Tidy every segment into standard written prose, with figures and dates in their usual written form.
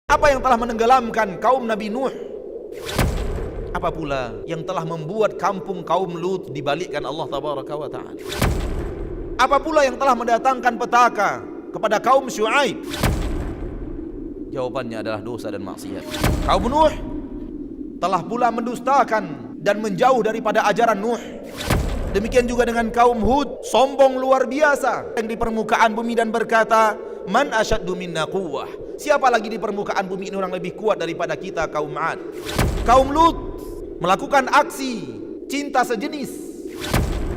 Apa yang telah menenggelamkan kaum Nabi Nuh? Apa pula yang telah membuat kampung kaum Lut dibalikkan Allah tabaraka wa ta'ala? Apa pula yang telah mendatangkan petaka kepada kaum Syuaib? Jawabannya adalah dosa dan maksiat. Kaum Nuh telah pula mendustakan dan menjauh daripada ajaran Nuh. Demikian juga dengan kaum Hud, sombong luar biasa yang di permukaan bumi dan berkata, "Man asyaddu minna quwwah." Siapa lagi di permukaan bumi ini orang lebih kuat daripada kita, kaum 'Ad. Kaum Lut melakukan aksi cinta sejenis.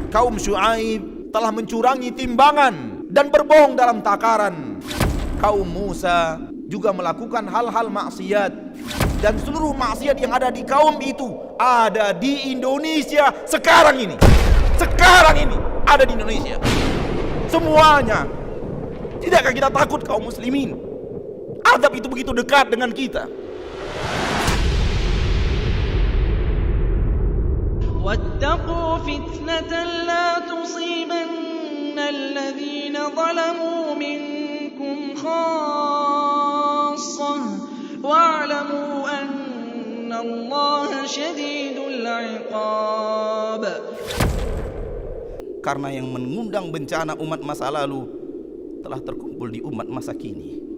Kaum Syuaib telah mencurangi timbangan dan berbohong dalam takaran. Kaum Musa juga melakukan hal-hal maksiat, dan seluruh maksiat yang ada di kaum itu ada di Indonesia sekarang ini. Sekarang ini ada di Indonesia. Semuanya. Tidakkah kita takut kaum muslimin? Azab itu begitu dekat dengan kita. واتقوا فتنة لا تصيبن الذين ظلموا منكم خاصة واعلموا أن الله شديد العقاب. Karena yang mengundang bencana umat masa lalu telah terkumpul di umat masa kini.